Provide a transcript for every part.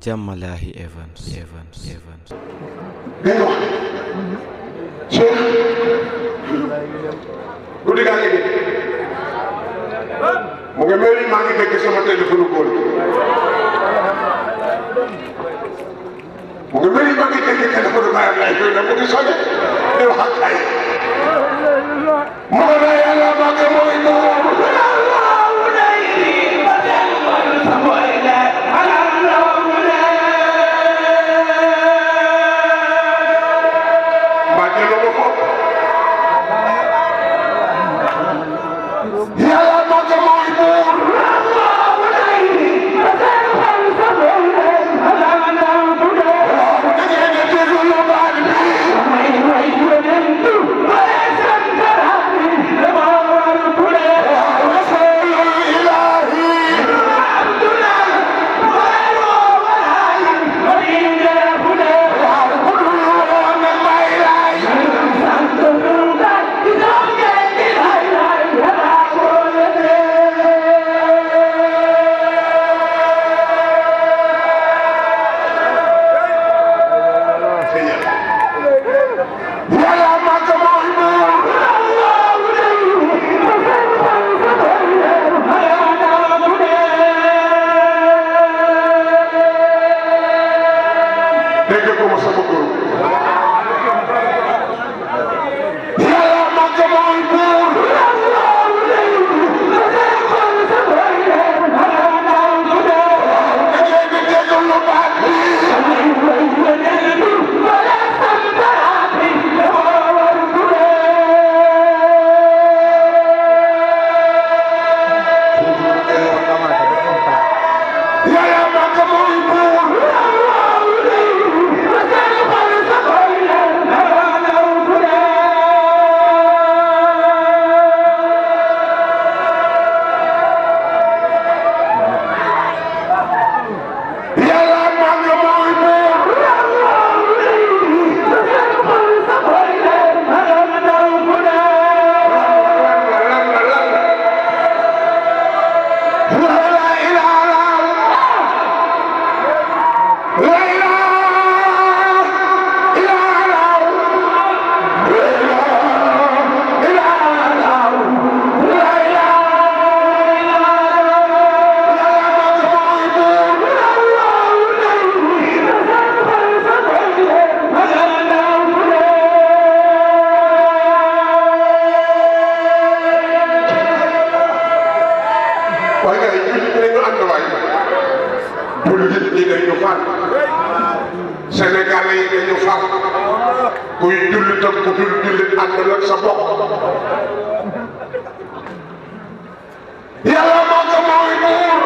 Jamalahi Evans. Dégg nga Cheikh guddi gaa ngi dégg mu ngi mel ni maa ngi dégg sama téléphone góor mu ngi mel ni maa ngi dégg téléphone baayam laay koy ne mu ngi sonné di wax ak ay moo ne yàlla maa ngi mooy Sénégalais yi dañu far kuy jullit ak ku dul jullit àndal ak sa bopp yàlla moo ko mooy buur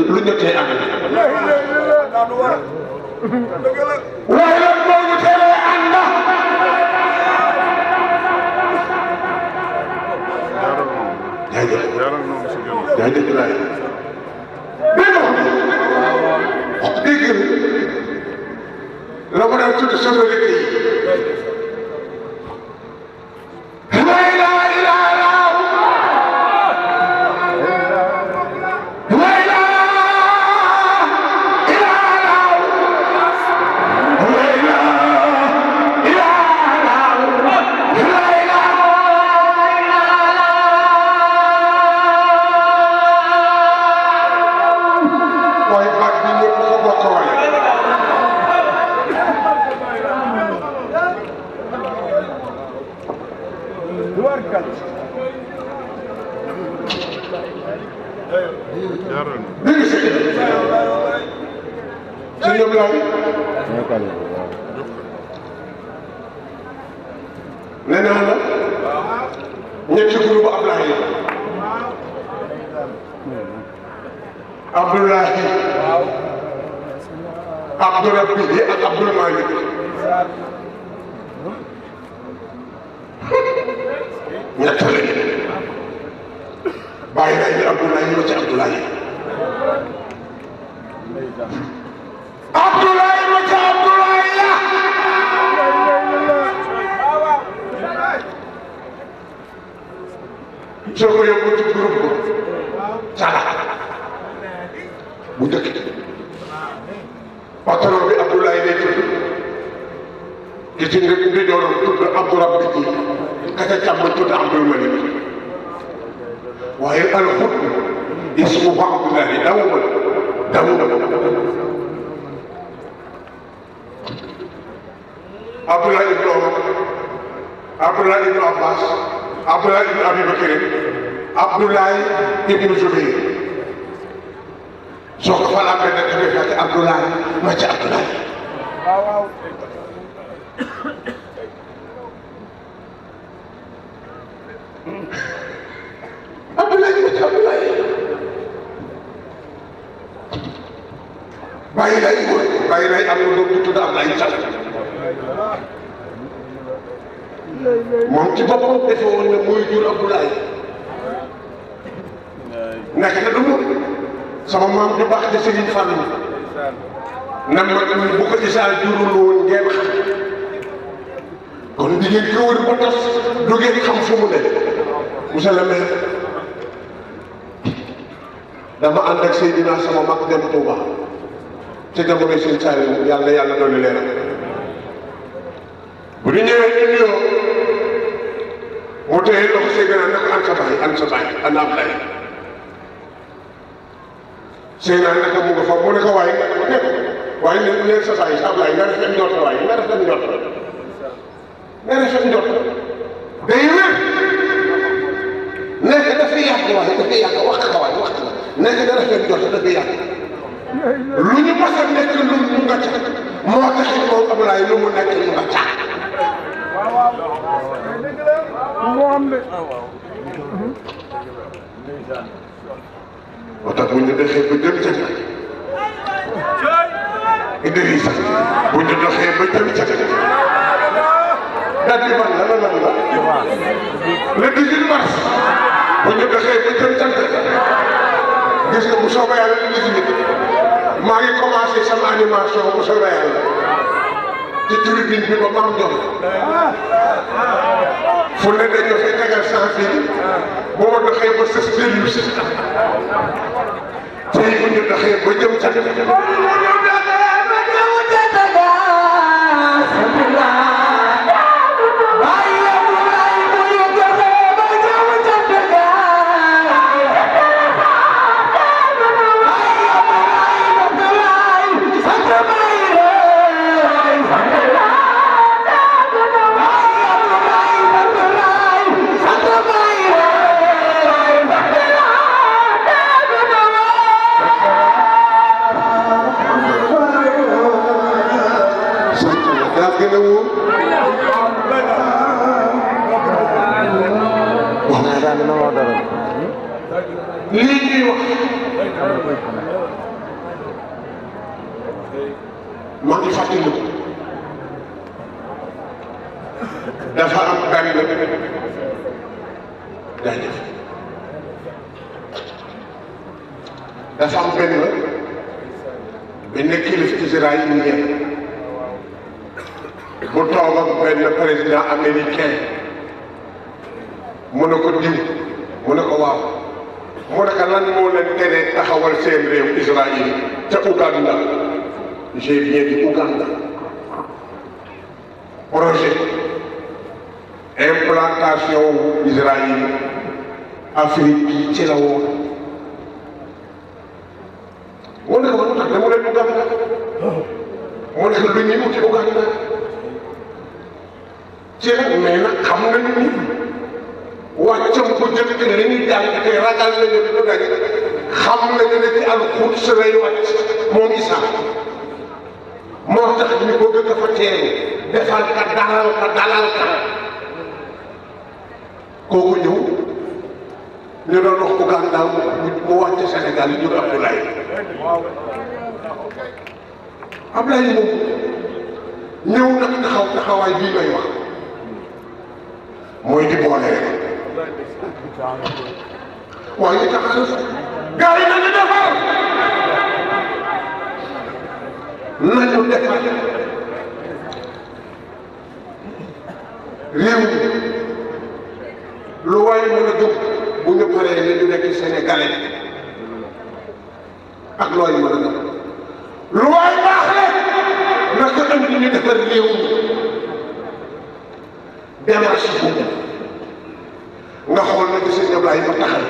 lu ñu tee amee waaye nag moo ñu teree ànd jaajëf jaajëf dégg la ma daan tudd sonorité yi nee naa la ñetti groupe Ablaye Abdoulahi Abdourabbi ak Abdoul Malik ñett lañu bàyyi naa ñu Abdoulaye ñoo ci Abdoulaye Abdoulaye ma ci Abdoulaye la soo ko yóbbu ci groupe ko Sala bu njëkk patron bi Abdoulaye lay tudd ki ci ndi dooram tudd Abdourabbi ji ka ca càmm tudd Abdoul Malik waaye alxut ismuhu Abdoulaye dawuma Abdoulaye ibn Omar Abdoulaye ibn Abbas Abdoulaye ibn Abi Bakr Abdoulaye ibn Zubayr soo ko fa lambee nag dafay fekk Abdoulaye ma ci Abdoulaye waaw Abdoulaye ma ci Abdoulaye bàyyi lay am na doom bu tudd Abdoulaye Sall moom ci boppam defe woon ne mooy jur Abdoulaye nekk na du moom sama maam ju baax de Serigne Fallou na ma bu ko Isaa jurul woon ngeen xam kon di ngeen ko wër ba tas du ngeen xam fu mu ne monsieur le maire dama ànd ak Seydina sama mag dem Touba te jamono seen Saliou yàlla doon leeral bu ñu ñëwee ñu nuyoo mu téye loxo Seydina ne ko an sa baay an Ablaye Seydina ne ko mu nga fa mu ne ko waaye ne leen sa baay Ablaye nga rafet njort waaye nga rafet njort day wér nekk dafay yàgg waaye dafay yàgg wax ka waaye wax la nekk da rafet njort dafay yàgg lu ñu mos a nekk lu mu nga ca moo taxit moom Ablaye lu mu nekk lu nga ca moo am de moo tax bu ñu doxee ba jëm ca Idrissa bu ñu doxee ba jëm ca date bi ban la le 18 mars bu ñu doxee ba jëm ca gis nga bu soobee yàlla le 18 maa ngi commencé sama animation bu soobee yàlla ci tribune bi ba maam Ndiol fu ne dañoo fay tegal sans fil bu ma doxee ba sës dellu si tey bu ñu doxee ba jëm ca lii ñuy wax maa ngi fàttaliku dafa am benn jaajëf dafa am benn bi nekk kilif israélien bu toog ak benn président américain mu ne ko diw mu ne ko waaw mu ne ko lan moo leen teree taxawal seen réew Israël ca Ouganda j'ai bien dit Ouganda projet implantation Israël Afrique bi ci la woon mu ne ko lu tax dama leen Ouganda mu ne ko lu ñuy wuti Ouganda ci la mais nag xam nañu ni wàccam ko jëkk li ñuy jàng te ragal nañu di ko daj xam nañu ne ci alxuds lay wàcc moom Isa moo tax ñu ko gën a fa teeru defal ka dalal ka kooku ñëw ñu doon wax Ouganda mu wàcc Sénégal ñu Abdoulaye Abdoulaye moom ñëw nag taxawaay bii may wax mooy di boole rek waaye ñu taxaw gars yi nañu defar réew mi lu waay mën a jóg bu ñu paree ne ñu nekk Sénégalais ak looy mën a def lu waay baax rek naka andi ñu defar réew mi démarche boobu nga xool na ci sëñ Ablaye ma taxal